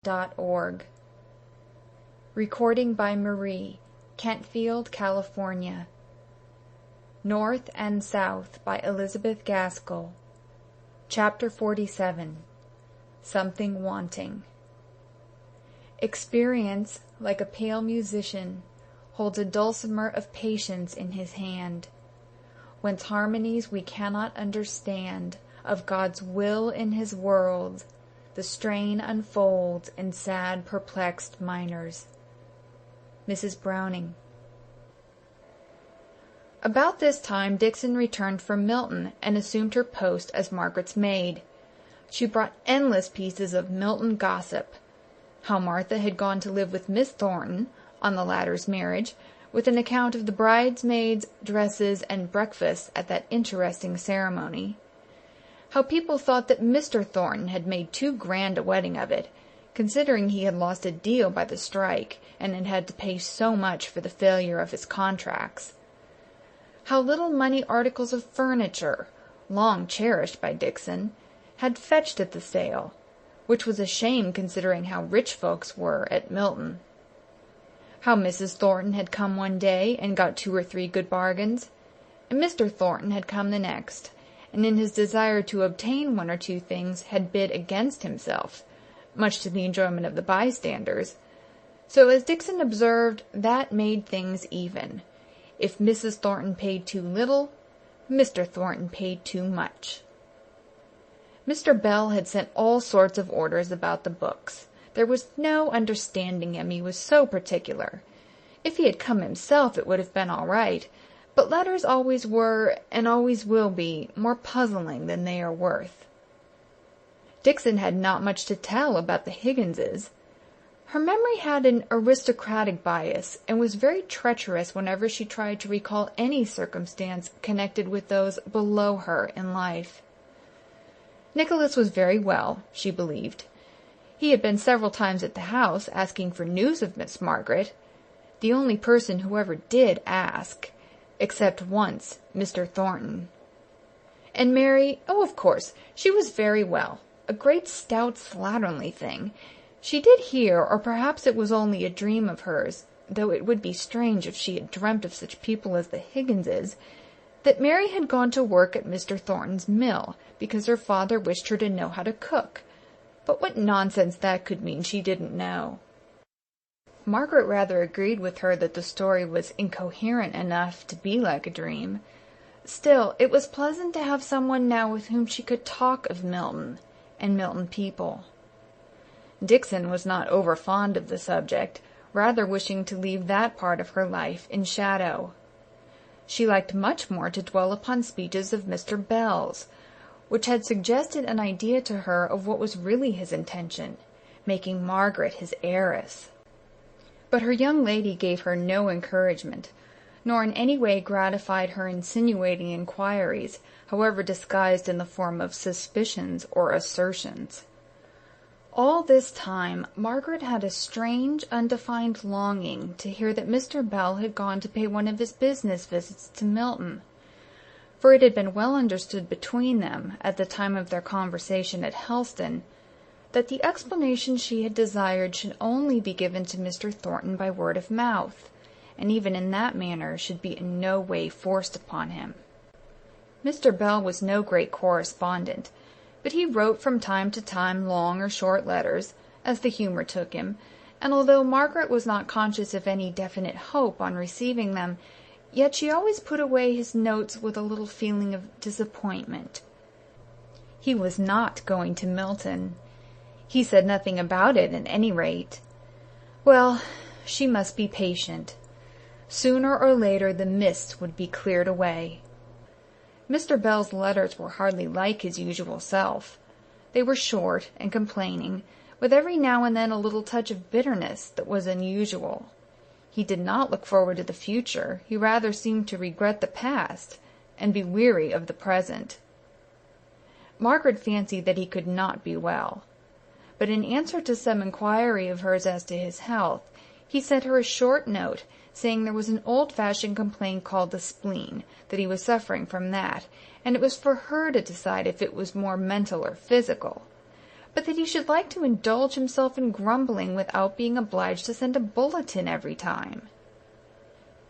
subtitles.org. Recording by Marie, Kentfield, California. North and South by Elizabeth Gaskell. Chapter 47. Something Wanting. Experience, like a pale musician, holds a dulcimer of patience in his hand, whence harmonies we cannot understand of God's will in his world, the strain unfolds in sad, perplexed minors. Mrs. Browning. About this time Dixon returned from Milton and assumed her post as Margaret's maid. She brought endless pieces of Milton gossip. How Martha had gone to live with Miss Thornton on the latter's marriage, with an account of the bridesmaids' dresses and breakfasts at that interesting ceremony. How people thought that Mr. Thornton had made too grand a wedding of it, considering he had lost a deal by the strike and had had to pay so much for the failure of his contracts. How little money articles of furniture, long cherished by Dixon, had fetched at the sale, which was a shame considering how rich folks were at Milton. How Mrs. Thornton had come one day and got 2 or 3 good bargains, and Mr. Thornton had come the next, and in his desire to obtain 1 or 2 things had bid against himself, much to the enjoyment of the bystanders. So, as Dixon observed, that made things even. If Mrs. Thornton paid too little, Mr. Thornton paid too much. Mr. Bell had sent all sorts of orders about the books. There was no understanding him, he was so particular. If he had come himself, it would have been all right, but letters always were, and always will be, more puzzling than they are worth. Dixon had not much to tell about the Higginses. Her memory had an aristocratic bias, and was very treacherous whenever she tried to recall any circumstance connected with those below her in life. Nicholas was very well, she believed. He had been several times at the house, asking for news of Miss Margaret, the only person who ever did ask, except once Mr. Thornton. And Mary, oh, of course, she was very well, a great stout slatternly thing. She did hear, or perhaps it was only a dream of hers, though it would be strange if she had dreamt of such people as the Higginses, that Mary had gone to work at Mr. Thornton's mill, because her father wished her to know how to cook. But what nonsense that could mean she didn't know. Margaret rather agreed with her that the story was incoherent enough to be like a dream. Still, it was pleasant to have someone now with whom she could talk of Milton and Milton people. Dixon was not over fond of the subject, rather wishing to leave that part of her life in shadow. She liked much more to dwell upon speeches of Mr. Bell's, which had suggested an idea to her of what was really his intention, making Margaret his heiress. But her young lady gave her no encouragement, nor in any way gratified her insinuating inquiries, however disguised in the form of suspicions or assertions. All this time Margaret had a strange, undefined longing to hear that Mr. Bell had gone to pay one of his business visits to Milton, for it had been well understood between them, at the time of their conversation at Helston, that the explanation she had desired should only be given to Mr. Thornton by word of mouth, and even in that manner should be in no way forced upon him. Mr. Bell was no great correspondent, but he wrote from time to time long or short letters, as the humour took him, and although Margaret was not conscious of any definite hope on receiving them, yet she always put away his notes with a little feeling of disappointment. He was not going to Milton. He said nothing about it, at any rate. Well, she must be patient. Sooner or later the mist would be cleared away. Mr. Bell's letters were hardly like his usual self. They were short and complaining, with every now and then a little touch of bitterness that was unusual. He did not look forward to the future. He rather seemed to regret the past, and be weary of the present. Margaret fancied that he could not be well. But in answer to some inquiry of hers as to his health, he sent her a short note, saying there was an old-fashioned complaint called the spleen, that he was suffering from that, and it was for her to decide if it was more mental or physical. but that he should like to indulge himself in grumbling without being obliged to send a bulletin every time.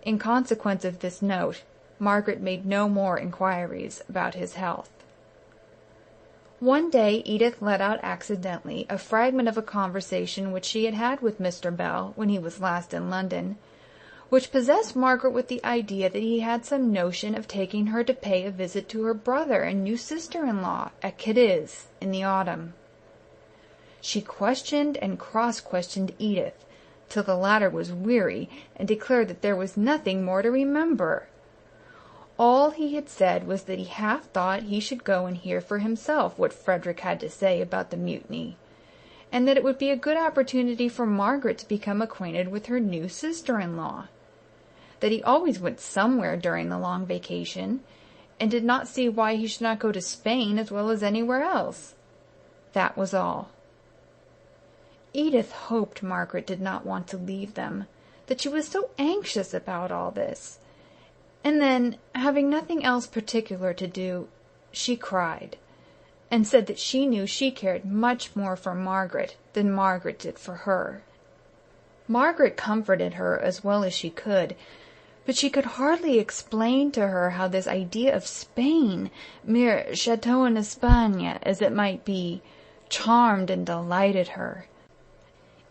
In consequence of this note, Margaret made no more inquiries about his health. One day Edith let out accidentally a fragment of a conversation which she had had with Mr. Bell when he was last in London, which possessed Margaret with the idea that he had some notion of taking her to pay a visit to her brother and new sister-in-law at Cadiz in the autumn. She questioned and cross-questioned Edith, till the latter was weary and declared that there was nothing more to remember. All he had said was that he half thought he should go and hear for himself what Frederick had to say about the mutiny, and that it would be a good opportunity for Margaret to become acquainted with her new sister-in-law, that he always went somewhere during the long vacation, and did not see why he should not go to Spain as well as anywhere else. That was all. Edith hoped Margaret did not want to leave them, that she was so anxious about all this. And then, having nothing else particular to do, she cried, and said that she knew she cared much more for Margaret than Margaret did for her. Margaret comforted her as well as she could, but she could hardly explain to her how this idea of Spain, mere chateau en Espagne as it might be, charmed and delighted her.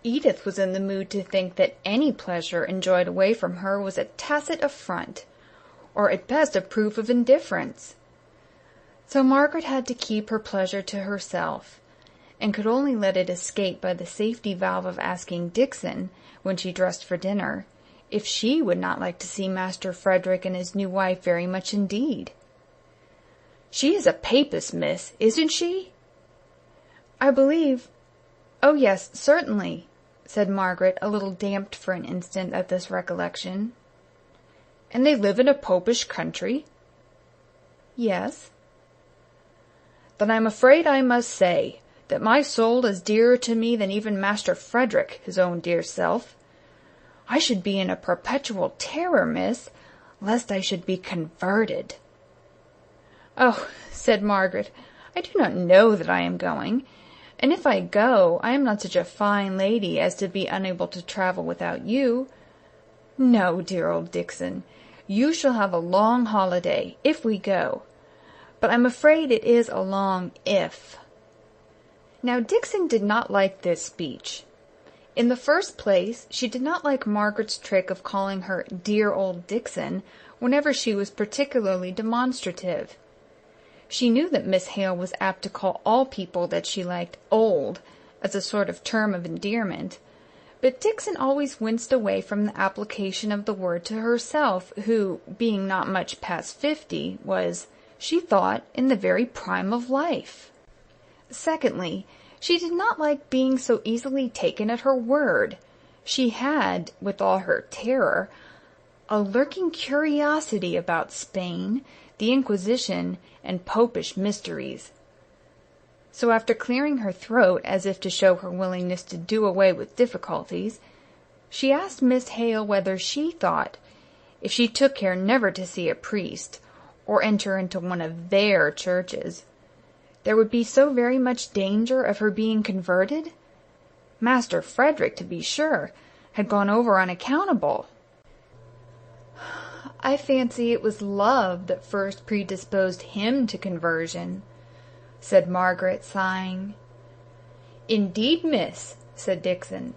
Edith was in the mood to think that any pleasure enjoyed away from her was a tacit affront, or at best a proof of indifference. So Margaret had to keep her pleasure to herself, and could only let it escape by the safety valve of asking Dixon, when she dressed for dinner, if she would not like to see Master Frederick and his new wife very much indeed. "She is a Papist, miss, isn't she?" "I believe— Oh, yes, certainly," said Margaret, a little damped for an instant at this recollection. "And they live in a Popish country?" "Yes." "Then I'm afraid I must say that my soul is dearer to me than even Master Frederick, his own dear self. I should be in a perpetual terror, miss, lest I should be converted." "Oh," said Margaret, "I do not know that I am going, and if I go, I am not such a fine lady as to be unable to travel without you. No, dear old Dixon, you shall have a long holiday, if we go, but I'm afraid it is a long if." Now Dixon did not like this speech. In the first place, she did not like Margaret's trick of calling her dear old Dixon whenever she was particularly demonstrative. She knew that Miss Hale was apt to call all people that she liked old, as a sort of term of endearment, but Dixon always winced away from the application of the word to herself, who, being not much past 50, was, she thought, in the very prime of life. Secondly, she did not like being so easily taken at her word. She had, with all her terror, a lurking curiosity about Spain, the Inquisition, and Popish mysteries. So after clearing her throat as if to show her willingness to do away with difficulties, she asked Miss Hale whether she thought, if she took care never to see a priest, or enter into one of their churches, there would be so very much danger of her being converted? Master Frederick, to be sure, had gone over unaccountable. "I fancy it was love that first predisposed him to conversion," said Margaret, sighing. "Indeed, miss," said Dixon.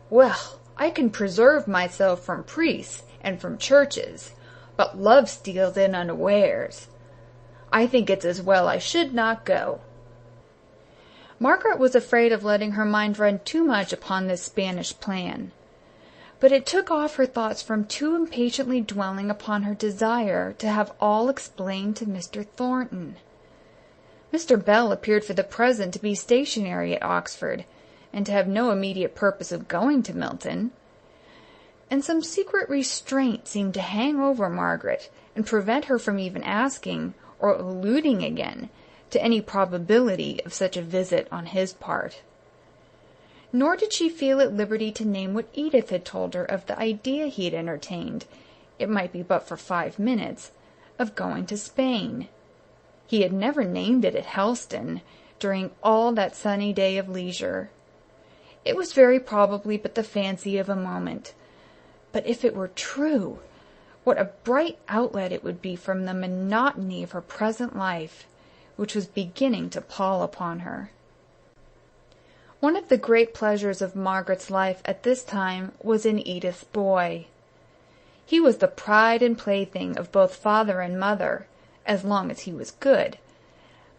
"Well, I can preserve myself from priests and from churches, but love steals in unawares. I think it's as well I should not go." Margaret was afraid of letting her mind run too much upon this Spanish plan, but it took off her thoughts from too impatiently dwelling upon her desire to have all explained to Mr. Thornton. Mr. Bell appeared for the present to be stationary at Oxford, and to have no immediate purpose of going to Milton, and some secret restraint seemed to hang over Margaret, and prevent her from even asking, or alluding again, to any probability of such a visit on his part. Nor did she feel at liberty to name what Edith had told her of the idea he had entertained, it might be but for 5 minutes, of going to Spain. He had never named it at Helston, during all that sunny day of leisure. It was very probably but the fancy of a moment. But if it were true, what a bright outlet it would be from the monotony of her present life, which was beginning to pall upon her. One of the great pleasures of Margaret's life at this time was in Edith's boy. He was the pride and plaything of both father and mother, as long as he was good.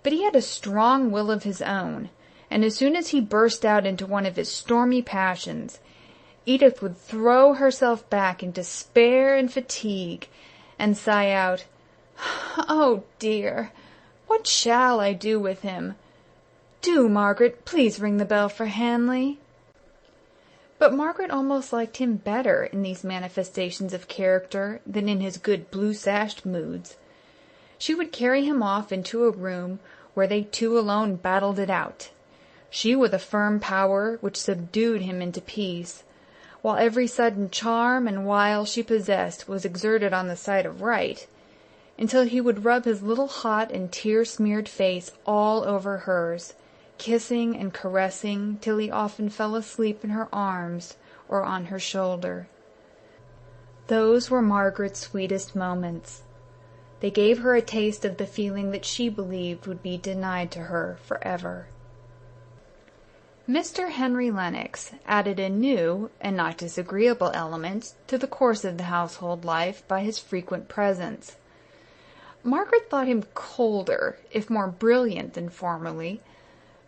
But he had a strong will of his own, and as soon as he burst out into one of his stormy passions, Edith would throw herself back in despair and fatigue, and sigh out, "Oh, dear, what shall I do with him? Do, Margaret, please ring the bell for Hanley." But Margaret almost liked him better in these manifestations of character than in his good blue-sashed moods. She would carry him off into a room where they two alone battled it out, she with a firm power which subdued him into peace, while every sudden charm and wile she possessed was exerted on the side of right, until he would rub his little hot and tear-smeared face all over hers, kissing and caressing till he often fell asleep in her arms or on her shoulder. Those were Margaret's sweetest moments. They gave her a taste of the feeling that she believed would be denied to her forever. Mr. Henry Lennox added a new and not disagreeable element to the course of the household life by his frequent presence. Margaret thought him colder, if more brilliant than formerly,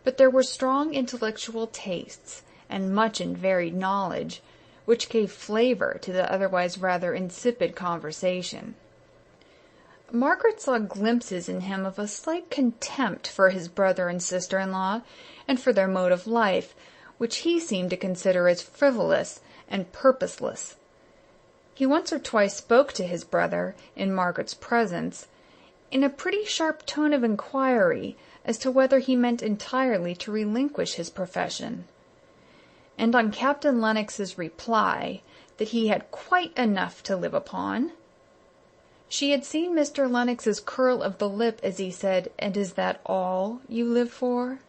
but there were strong intellectual tastes, and much and varied knowledge, which gave flavor to the otherwise rather insipid conversation. Margaret saw glimpses in him of a slight contempt for his brother and sister-in-law, and for their mode of life, which he seemed to consider as frivolous and purposeless. He once or twice spoke to his brother, in Margaret's presence, in a pretty sharp tone of inquiry as to whether he meant entirely to relinquish his profession. And on Captain Lennox's reply that he had quite enough to live upon, she had seen Mr. Lennox's curl of the lip as he said, "And is that all you live for?"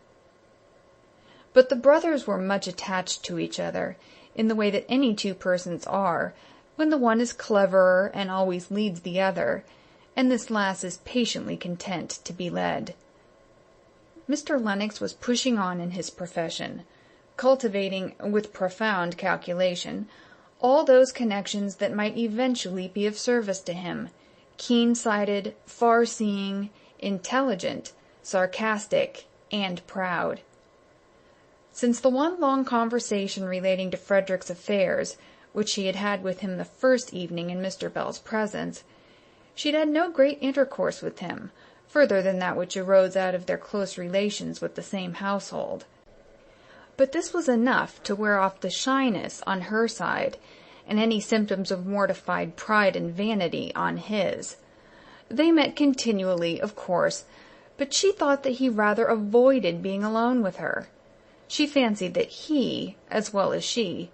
But the brothers were much attached to each other, in the way that any two persons are, when the one is cleverer and always leads the other, and this last is patiently content to be led. Mr. Lennox was pushing on in his profession, cultivating, with profound calculation, all those connections that might eventually be of service to him, keen-sighted, far-seeing, intelligent, sarcastic, and proud. Since the one long conversation relating to Frederick's affairs, which she had had with him the first evening in Mr. Bell's presence, she had had no great intercourse with him, further than that which arose out of their close relations with the same household. But this was enough to wear off the shyness on her side, and any symptoms of mortified pride and vanity on his. They met continually, of course, but she thought that he rather avoided being alone with her. She fancied that he, as well as she,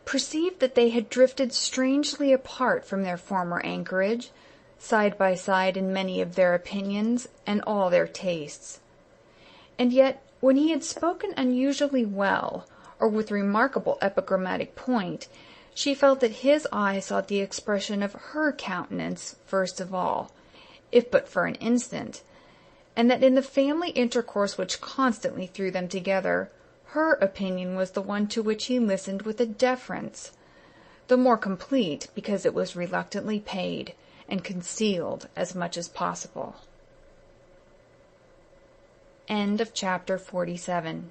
perceived that they had drifted strangely apart from their former anchorage, side by side in many of their opinions and all their tastes. And yet, when he had spoken unusually well, or with remarkable epigrammatic point, she felt that his eye sought the expression of her countenance first of all, if but for an instant, and that in the family intercourse which constantly threw them together, her opinion was the one to which he listened with a deference, the more complete because it was reluctantly paid, and concealed as much as possible. End of chapter 47.